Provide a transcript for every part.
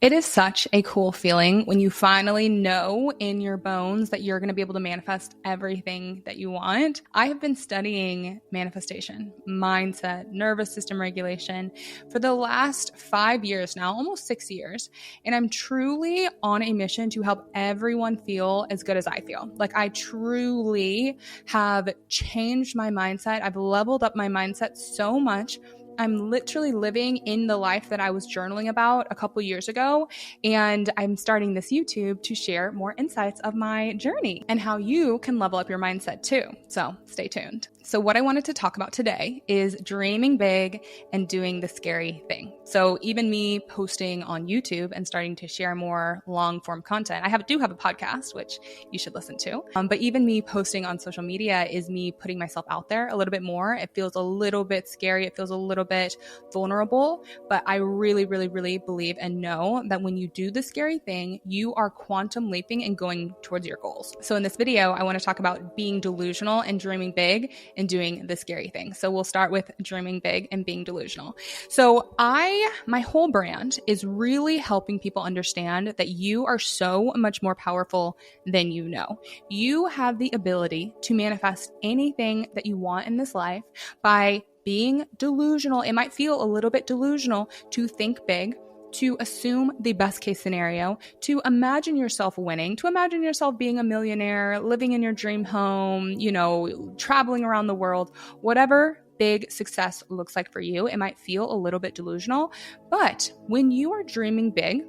It is such a cool feeling when you finally know in your bones that you're going to be able to manifest everything that you want. I have been studying manifestation, mindset, nervous system regulation for the last 5 years now, almost 6 years. And I'm truly on a mission to help everyone feel as good as I feel. Like I truly have changed my mindset. I've leveled up my mindset so much. I'm literally living in the life that I was journaling about a couple years ago. And I'm starting this YouTube to share more insights of my journey and how you can level up your mindset too. So stay tuned. So what I wanted to talk about today is dreaming big and doing the scary thing. So even me posting on YouTube and starting to share more long form content, I do have a podcast, which you should listen to. But even me posting on social media is me putting myself out there a little bit more. It feels a little bit scary. It feels a little bit vulnerable, but I really, really, really believe and know that when you do the scary thing, you are quantum leaping and going towards your goals. So in this video, I want to talk about being delusional and dreaming big and doing the scary thing. So we'll start with dreaming big and being delusional. So my whole brand is really helping people understand that you are so much more powerful than you know. You have the ability to manifest anything that you want in this life by being delusional. It might feel a little bit delusional to think big, to assume the best case scenario, to imagine yourself winning, to imagine yourself being a millionaire, living in your dream home, traveling around the world, whatever big success looks like for you. It might feel a little bit delusional, but when you are dreaming big,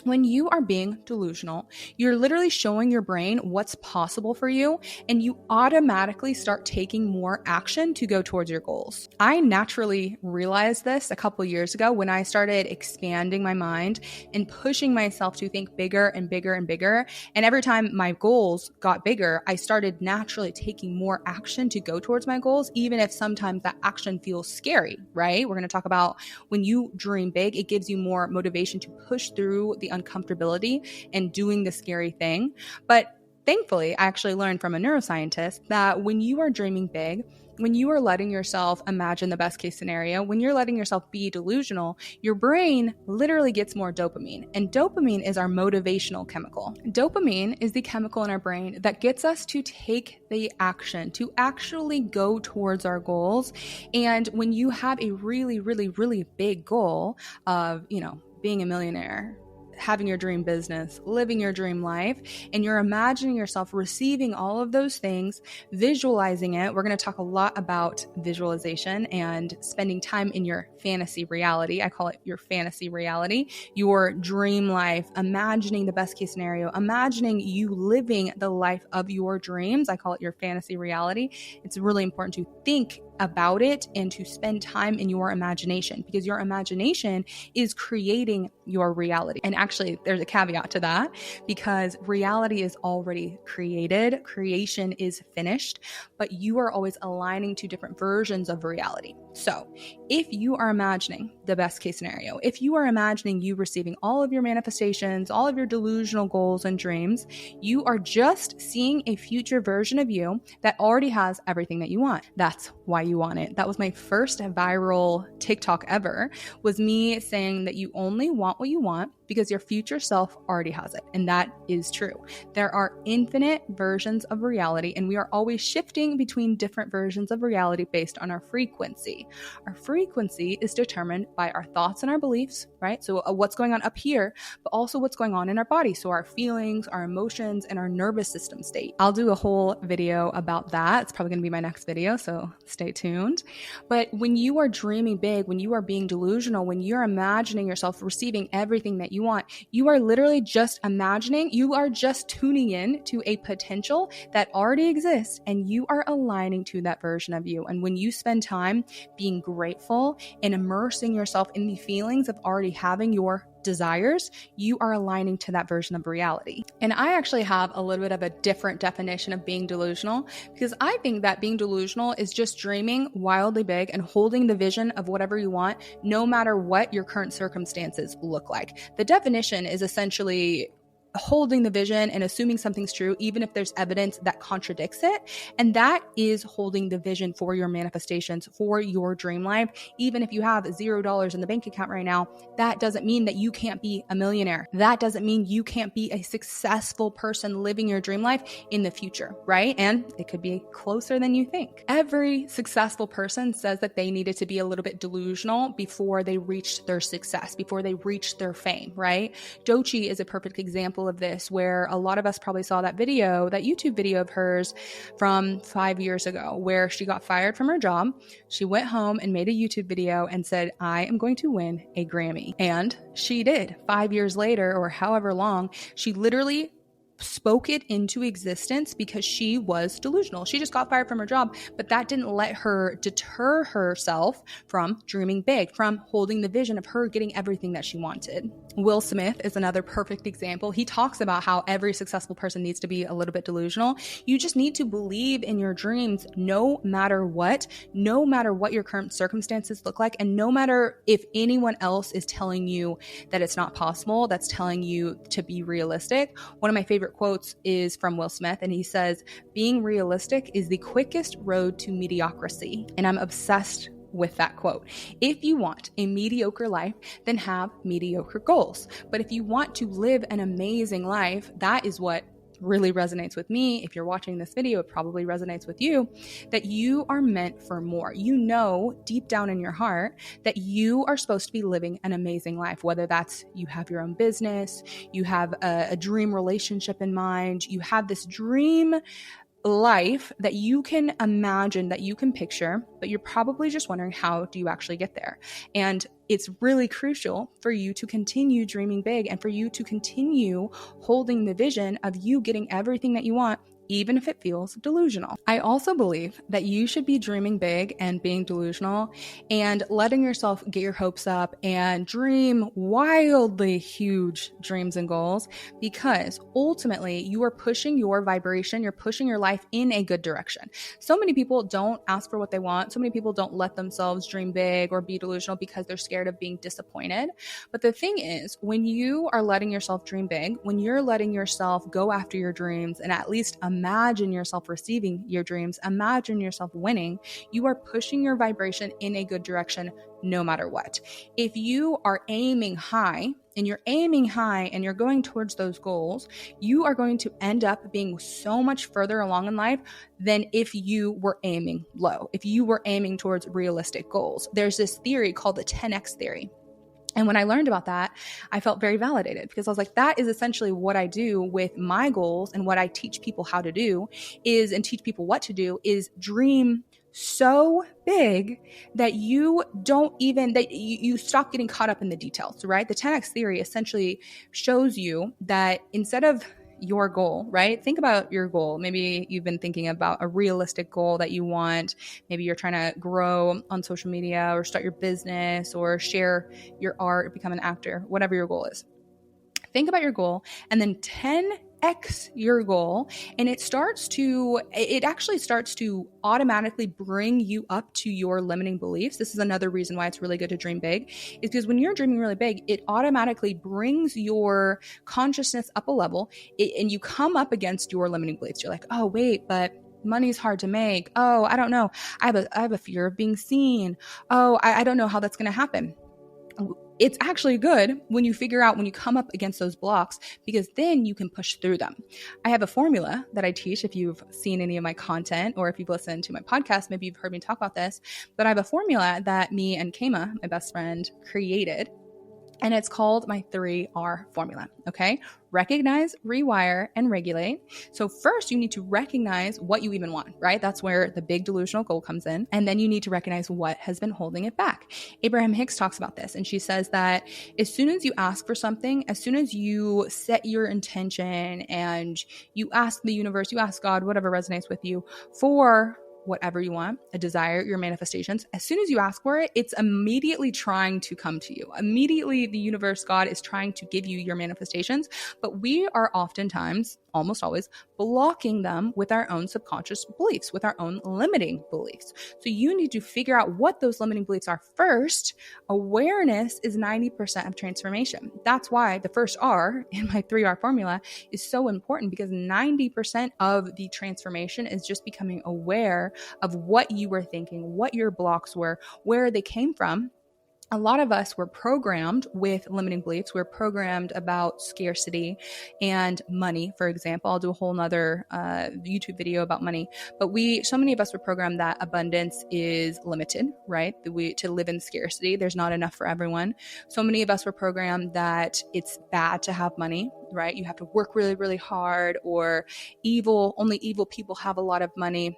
when you are being delusional, you're literally showing your brain what's possible for you, and you automatically start taking more action to go towards your goals. I naturally realized this a couple years ago when I started expanding my mind and pushing myself to think bigger and bigger and bigger. And every time my goals got bigger, I started naturally taking more action to go towards my goals, even if sometimes that action feels scary, right? We're going to talk about when you dream big, it gives you more motivation to push through the uncomfortability and doing the scary thing. But thankfully, I actually learned from a neuroscientist that when you are dreaming big, when you are letting yourself imagine the best case scenario, when you're letting yourself be delusional, your brain literally gets more dopamine. And dopamine is our motivational chemical. Dopamine is the chemical in our brain that gets us to take the action, to actually go towards our goals. And when you have a really, really, really big goal of, being a millionaire, having your dream business, living your dream life, and you're imagining yourself receiving all of those things, visualizing it. We're going to talk a lot about visualization and spending time in your fantasy reality. I call it your fantasy reality, your dream life, imagining the best case scenario, imagining you living the life of your dreams. I call it your fantasy reality. It's really important to think about it and to spend time in your imagination, because your imagination is creating your reality. And actually, there's a caveat to that, because reality is already created, creation is finished, but you are always aligning to different versions of reality. So if you are imagining the best case scenario, if you are imagining you receiving all of your manifestations, all of your delusional goals and dreams, you are just seeing a future version of you that already has everything that you want. That's why you want it. That was my first viral TikTok ever, was me saying that you only want what you want because your future self already has it. And that is true. There are infinite versions of reality, and we are always shifting between different versions of reality based on our frequency. Our frequency is determined by our thoughts and our beliefs, right? So what's going on up here, but also what's going on in our body. So our feelings, our emotions, and our nervous system state. I'll do a whole video about that. It's probably going to be my next video, so stay tuned. But when you are dreaming big, when you are being delusional, when you're imagining yourself receiving everything that you want, you are literally just imagining, you are just tuning in to a potential that already exists, and you are aligning to that version of you. And when you spend time being grateful and immersing yourself in the feelings of already having your desires, you are aligning to that version of reality. And I actually have a little bit of a different definition of being delusional, because I think that being delusional is just dreaming wildly big and holding the vision of whatever you want, no matter what your current circumstances look like. The definition is essentially holding the vision and assuming something's true, even if there's evidence that contradicts it. And that is holding the vision for your manifestations, for your dream life. Even if you have $0 in the bank account right now, that doesn't mean that you can't be a millionaire. That doesn't mean you can't be a successful person living your dream life in the future, right? And it could be closer than you think. Every successful person says that they needed to be a little bit delusional before they reached their success, before they reached their fame, right? Dochi is a perfect example of this, where a lot of us probably saw that video, that YouTube video of hers from 5 years ago, where she got fired from her job. She went home and made a YouTube video and said, I am going to win a Grammy. And she did. 5 years later, or however long, she literally spoke it into existence because she was delusional. She just got fired from her job, but that didn't let her deter herself from dreaming big, from holding the vision of her getting everything that she wanted. Will Smith is another perfect example. He talks about how every successful person needs to be a little bit delusional. You just need to believe in your dreams no matter what your current circumstances look like, and no matter if anyone else is telling you that it's not possible, that's telling you to be realistic. One of my favorite quotes is from Will Smith, and he says, being realistic is the quickest road to mediocrity. And I'm obsessed with that quote. If you want a mediocre life, then have mediocre goals. But if you want to live an amazing life, that is what really resonates with me. If you're watching this video, it probably resonates with you, that you are meant for more. You know deep down in your heart that you are supposed to be living an amazing life, whether that's you have your own business, you have a dream relationship in mind, you have this dream life that you can imagine, that you can picture, but you're probably just wondering, how do you actually get there? And it's really crucial for you to continue dreaming big and for you to continue holding the vision of you getting everything that you want, even if it feels delusional. I also believe that you should be dreaming big and being delusional and letting yourself get your hopes up and dream wildly huge dreams and goals, because ultimately you are pushing your vibration, you're pushing your life in a good direction. So many people don't ask for what they want. So many people don't let themselves dream big or be delusional because they're scared of being disappointed. But the thing is, when you are letting yourself dream big, when you're letting yourself go after your dreams and at least imagine yourself receiving your dreams, imagine yourself winning, you are pushing your vibration in a good direction no matter what. If you are aiming high and you're going towards those goals, you are going to end up being so much further along in life than if you were aiming low, if you were aiming towards realistic goals. There's this theory called the 10x theory. And when I learned about that, I felt very validated, because I was like, that is essentially what I do with my goals, and what I teach people how to do is, and teach people what to do is, dream so big that you stop getting caught up in the details, right? The 10x theory essentially shows you that instead of your goal, right? Think about your goal. Maybe you've been thinking about a realistic goal that you want. Maybe you're trying to grow on social media or start your business or share your art, become an actor, whatever your goal is. Think about your goal and then 10x your goal, and it actually starts to automatically bring you up to your limiting beliefs. This is another reason why it's really good to dream big, is because when you're dreaming really big, it automatically brings your consciousness up a level, and you come up against your limiting beliefs. You're like, oh wait, but money's hard to make. Oh, I don't know. I have a fear of being seen. Oh, I don't know how that's going to happen. It's actually good when you come up against those blocks, because then you can push through them. I have a formula that I teach. If you've seen any of my content, or if you've listened to my podcast, maybe you've heard me talk about this, but I have a formula that me and Kama, my best friend, created. And it's called my 3R formula. Okay. Recognize, rewire, and regulate. So first you need to recognize what you even want, right? That's where the big delusional goal comes in. And then you need to recognize what has been holding it back. Abraham Hicks talks about this, and she says that as soon as you ask for something, as soon as you set your intention and you ask the universe, you ask God, whatever resonates with you, for whatever you want, a desire, your manifestations, as soon as you ask for it, it's immediately trying to come to you. Immediately, the universe, God, is trying to give you your manifestations, but we are oftentimes, almost always, blocking them with our own subconscious beliefs, with our own limiting beliefs. So you need to figure out what those limiting beliefs are first. Awareness is 90% of transformation. That's why the first R in my 3R formula is so important, because 90% of the transformation is just becoming aware of what you were thinking, what your blocks were, where they came from. A lot of us were programmed with limiting beliefs. We're programmed about scarcity and money, for example. I'll do a whole nother YouTube video about money. But so many of us were programmed that abundance is limited, right? To live in scarcity, there's not enough for everyone. So many of us were programmed that it's bad to have money, right? You have to work really, really hard, or only evil people have a lot of money.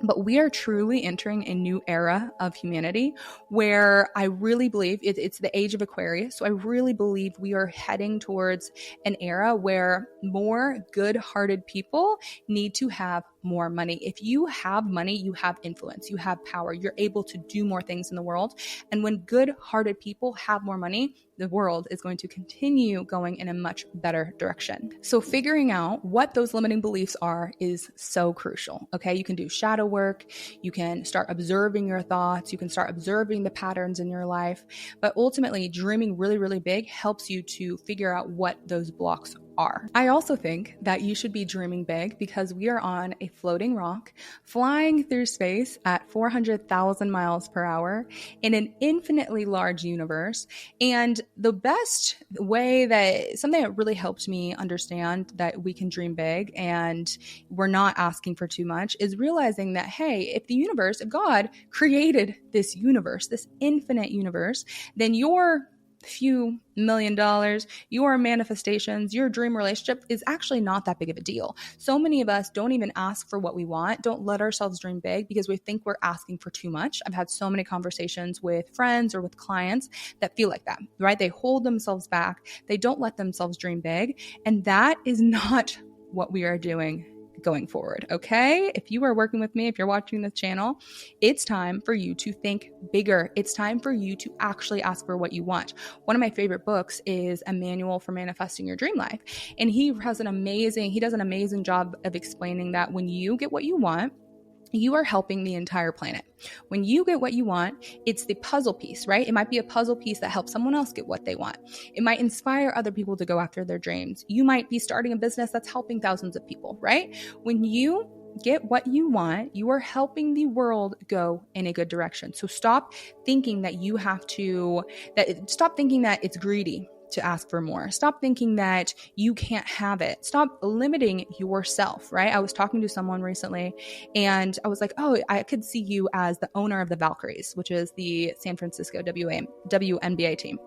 But we are truly entering a new era of humanity where I really believe it's the age of Aquarius. So I really believe we are heading towards an era where more good-hearted people need to have more money. If you have money, you have influence, you have power, you're able to do more things in the world. And when good-hearted people have more money, the world is going to continue going in a much better direction. So figuring out what those limiting beliefs are is so crucial. Okay. You can do shadow work. You can start observing your thoughts. You can start observing the patterns in your life. But ultimately, dreaming really, really big helps you to figure out what those blocks are. I also think that you should be dreaming big because we are on a floating rock flying through space at 400,000 miles per hour in an infinitely large universe. And the best way something that really helped me understand that we can dream big and we're not asking for too much is realizing that, hey, if God created this universe, this infinite universe, then your few $1 million, your manifestations, your dream relationship is actually not that big of a deal. So many of us don't even ask for what we want, don't let ourselves dream big because we think we're asking for too much. I've had so many conversations with friends or with clients that feel like that, right? They hold themselves back. They don't let themselves dream big. And that is not what we are doing going forward. Okay. If you are working with me, if you're watching this channel, it's time for you to think bigger. It's time for you to actually ask for what you want. One of my favorite books is A Manual for Manifesting Your Dream Life. And he does an amazing job of explaining that when you get what you want, you are helping the entire planet. When you get what you want, it's the puzzle piece, right? It might be a puzzle piece that helps someone else get what they want. It might inspire other people to go after their dreams. You might be starting a business that's helping thousands of people, right? When you get what you want, you are helping the world go in a good direction. So stop thinking that stop thinking that it's greedy to ask for more. Stop thinking that you can't have it. Stop limiting yourself, right? I was talking to someone recently and I was like, oh, I could see you as the owner of the Valkyries, which is the San Francisco WNBA team.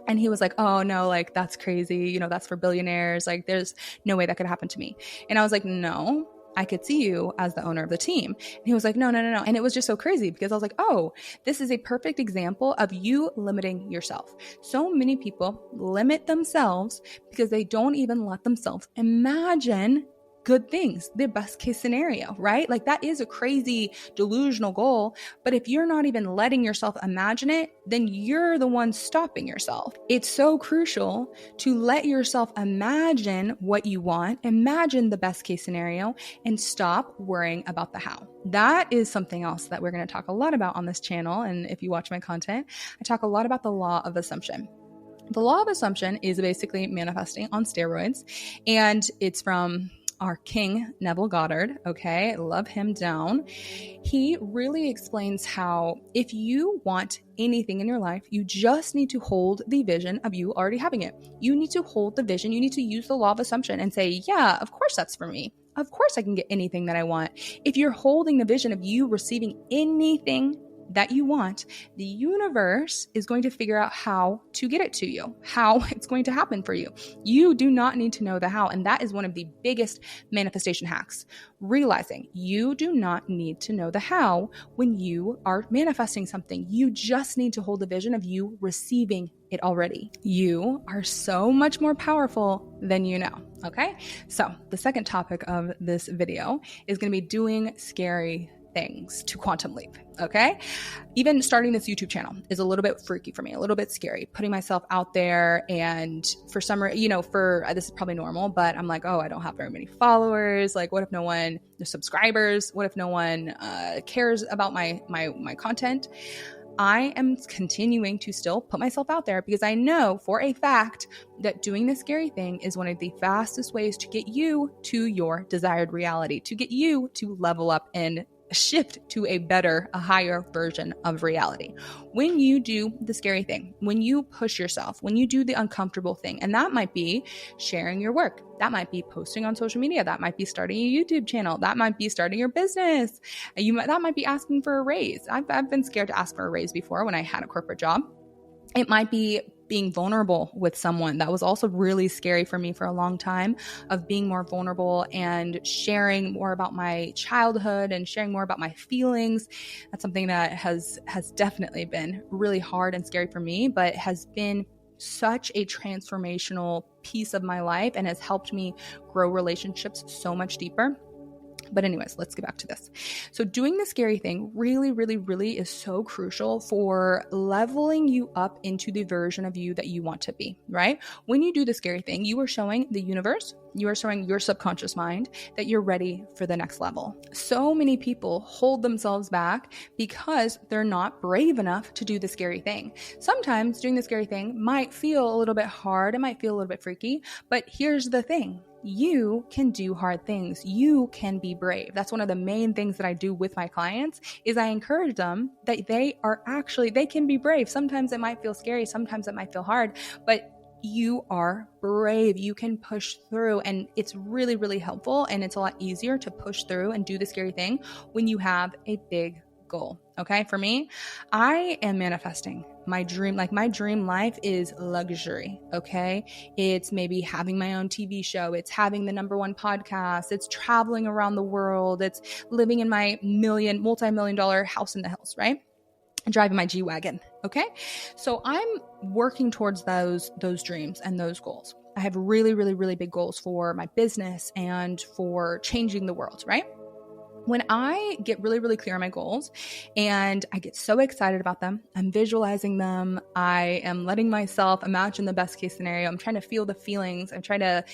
And he was like, oh no, like that's crazy. That's for billionaires. Like there's no way that could happen to me. And I was like, no, I could see you as the owner of the team. And he was like, no. And it was just so crazy because I was like, oh, this is a perfect example of you limiting yourself. So many people limit themselves because they don't even let themselves imagine good things, the best case scenario, right? Like that is a crazy delusional goal. But if you're not even letting yourself imagine it, then you're the one stopping yourself. It's so crucial to let yourself imagine what you want, imagine the best case scenario, and stop worrying about the how. That is something else that we're going to talk a lot about on this channel. And if you watch my content, I talk a lot about the law of assumption. The law of assumption is basically manifesting on steroids, and it's from our king, Neville Goddard. Okay, love him down. He really explains how if you want anything in your life, you just need to hold the vision of you already having it. You need to hold the vision. You need to use the law of assumption and say, yeah, of course that's for me. Of course I can get anything that I want. If you're holding the vision of you receiving anything that you want, the universe is going to figure out how to get it to you, how it's going to happen for you. You do not need to know the how. And that is one of the biggest manifestation hacks. Realizing you do not need to know the how when you are manifesting something. You just need to hold the vision of you receiving it already. You are so much more powerful than you know. Okay. So the second topic of this video is going to be doing scary things to quantum leap. Okay. Even starting this YouTube channel is a little bit freaky for me, a little bit scary, putting myself out there. And for some, this is probably normal, but I'm like, oh, I don't have very many followers. Like, what if no one, the subscribers, what if no one cares about my content? I am continuing to still put myself out there because I know for a fact that doing the scary thing is one of the fastest ways to get you to your desired reality, to get you to level up and shift to a higher version of reality. When you do the scary thing, when you push yourself, when you do the uncomfortable thing, and that might be sharing your work, that might be posting on social media, that might be starting a YouTube channel, that might be starting your business, that might be asking for a raise. I've been scared to ask for a raise before when I had a corporate job. It might be being vulnerable with someone. That was also really scary for me for a long time, of being more vulnerable and sharing more about my childhood and sharing more about my feelings. That's something that has definitely been really hard and scary for me, but has been such a transformational piece of my life and has helped me grow relationships so much deeper. But anyways, let's get back to this. So doing the scary thing really, really, really is so crucial for leveling you up into the version of you that you want to be, right? When you do the scary thing, you are showing the universe, you are showing your subconscious mind that you're ready for the next level. So many people hold themselves back because they're not brave enough to do the scary thing. Sometimes doing the scary thing might feel a little bit hard, it might feel a little bit freaky, but here's the thing. You can do hard things. You can be brave. That's one of the main things that I do with my clients is I encourage them that they can be brave. Sometimes it might feel scary. Sometimes it might feel hard, but you are brave. You can push through, and it's really, really helpful. And it's a lot easier to push through and do the scary thing when you have a big goal. Okay. For me, I am manifesting my dream. Like, my dream life is luxury. Okay. It's maybe having my own TV show. It's having the #1 podcast. It's traveling around the world. It's living in my multi-million dollar house in the hills, right? And driving my G-Wagon. Okay. So I'm working towards those dreams and those goals. I have really, really, really big goals for my business and for changing the world, right? When I get really, really clear on my goals and I get so excited about them, I'm visualizing them. I am letting myself imagine the best case scenario. I'm trying to feel the feelings. I'm trying to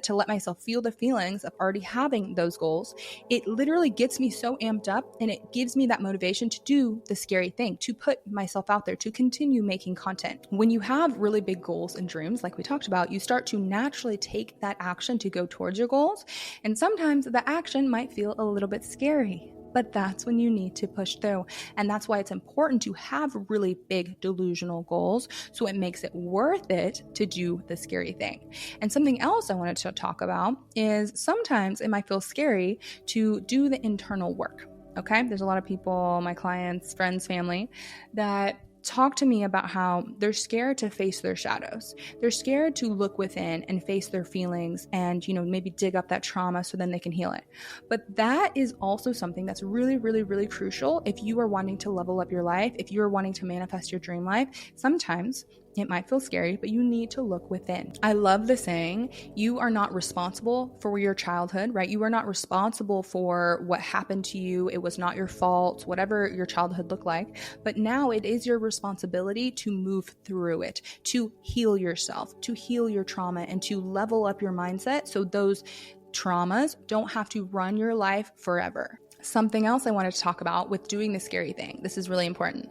let myself feel the feelings of already having those goals. It literally gets me so amped up, and it gives me that motivation to do the scary thing, to put myself out there, to continue making content. When you have really big goals and dreams, like we talked about, you start to naturally take that action to go towards your goals. And sometimes the action might feel a little bit scary, but that's when you need to push through. And that's why it's important to have really big delusional goals, so it makes it worth it to do the scary thing. And something else I wanted to talk about is sometimes it might feel scary to do the internal work. Okay. There's a lot of people, my clients, friends, family, that talk to me about how they're scared to face their shadows. They're scared to look within and face their feelings and, maybe dig up that trauma so then they can heal it. But that is also something that's really, really, really crucial if you are wanting to level up your life, if you are wanting to manifest your dream life. Sometimes it might feel scary, but you need to look within. I love the saying, you are not responsible for your childhood, right? You are not responsible for what happened to you. It was not your fault, whatever your childhood looked like. But now it is your responsibility to move through it, to heal yourself, to heal your trauma, and to level up your mindset so those traumas don't have to run your life forever. Something else I wanted to talk about with doing the scary thing. This is really important.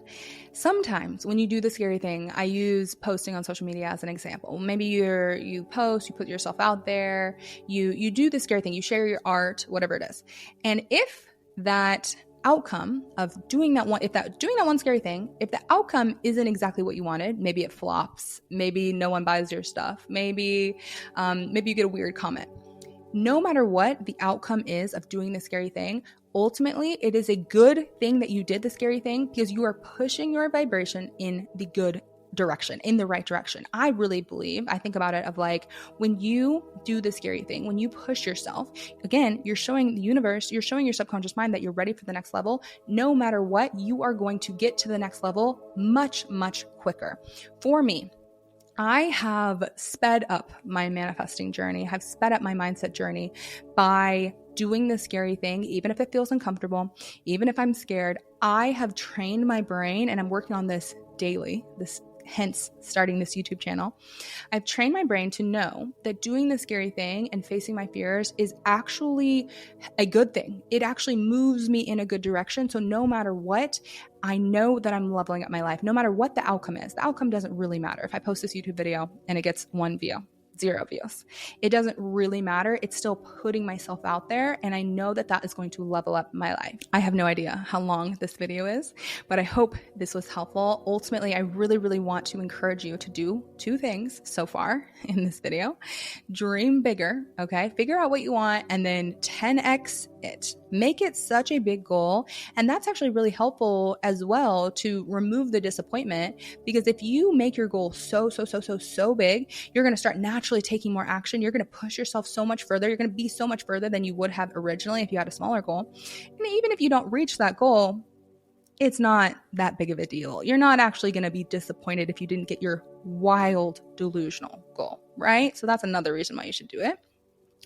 Sometimes when you do the scary thing, I use posting on social media as an example. Maybe you post, you put yourself out there, you do the scary thing, you share your art, whatever it is. And if that outcome of doing that one scary thing, if the outcome isn't exactly what you wanted, maybe it flops, maybe no one buys your stuff, maybe you get a weird comment. No matter what the outcome is of doing the scary thing, ultimately, it is a good thing that you did the scary thing because you are pushing your vibration in the good direction, in the right direction. I really believe, I think about it of like, when you do the scary thing, when you push yourself, again, you're showing the universe, you're showing your subconscious mind that you're ready for the next level. No matter what, you are going to get to the next level much, much quicker. For me, I have sped up my manifesting journey, have sped up my mindset journey by doing the scary thing, even if it feels uncomfortable, even if I'm scared, I have trained my brain, and I'm working on this daily, hence starting this YouTube channel. I've trained my brain to know that doing the scary thing and facing my fears is actually a good thing. It actually moves me in a good direction. So no matter what, I know that I'm leveling up my life, no matter what the outcome is. The outcome doesn't really matter. If I post this YouTube video and it gets 1 view, 0 views, it doesn't really matter. It's still putting myself out there, and I know that that is going to level up my life. I have no idea how long this video is, but I hope this was helpful. Ultimately, I really, really want to encourage you to do 2 things so far in this video. Dream bigger, okay? Figure out what you want and then 10x it. Make it such a big goal. And that's actually really helpful as well to remove the disappointment, because if you make your goal so big, you're going to start naturally taking more action. You're going to push yourself so much further. You're going to be so much further than you would have originally if you had a smaller goal. And even if you don't reach that goal, it's not that big of a deal. You're not actually going to be disappointed if you didn't get your wild delusional goal, right? So that's another reason why you should do it.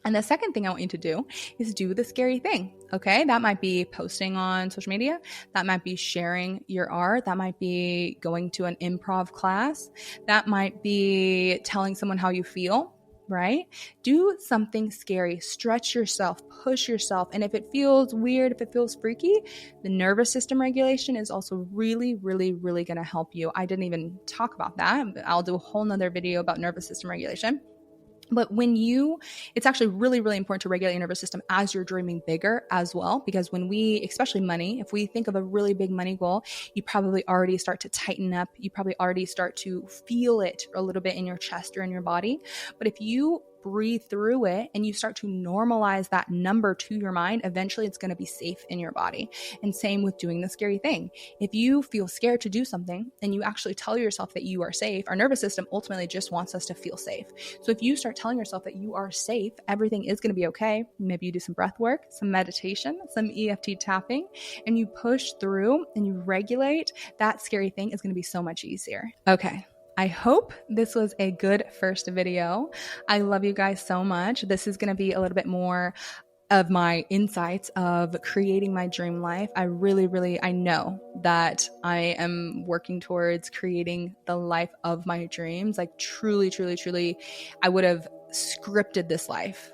And the second thing I want you to do is do the scary thing, okay? That might be posting on social media. That might be sharing your art. That might be going to an improv class. That might be telling someone how you feel, right? Do something scary. Stretch yourself, push yourself. And if it feels weird, if it feels freaky, the nervous system regulation is also really, really, really going to help you. I didn't even talk about that. I'll do a whole nother video about nervous system regulation. But it's actually really, really important to regulate your nervous system as you're dreaming bigger as well. Because especially money, if we think of a really big money goal, you probably already start to tighten up. You probably already start to feel it a little bit in your chest or in your body. But if you breathe through it and you start to normalize that number to your mind, eventually it's going to be safe in your body. And same with doing the scary thing. If you feel scared to do something and you actually tell yourself that you are safe, our nervous system ultimately just wants us to feel safe. So if you start telling yourself that you are safe, everything is going to be okay. Maybe you do some breath work, some meditation, some EFT tapping, and you push through and you regulate, that scary thing is going to be so much easier. Okay. I hope this was a good first video. I love you guys so much. This is going to be a little bit more of my insights of creating my dream life. I know that I am working towards creating the life of my dreams. Like truly, I would have scripted this life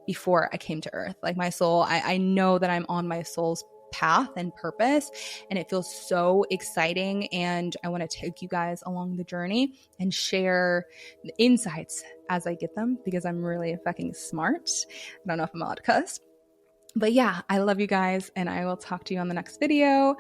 before I came to earth. Like my soul, I know that I'm on my soul's path and purpose, and it feels so exciting, and I want to take you guys along the journey and share the insights as I get them, because I'm really fucking smart. I don't know if I'm allowed to cuss. But yeah, I love you guys, and I will talk to you on the next video.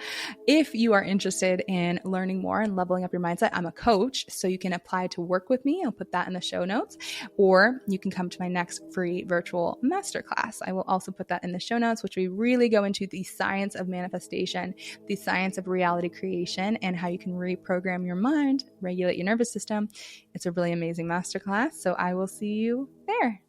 If you are interested in learning more and leveling up your mindset, I'm a coach, so you can apply to work with me. I'll put that in the show notes, or you can come to my next free virtual masterclass. I will also put that in the show notes, which we really go into the science of manifestation, the science of reality creation, and how you can reprogram your mind, regulate your nervous system. It's a really amazing masterclass, so I will see you there.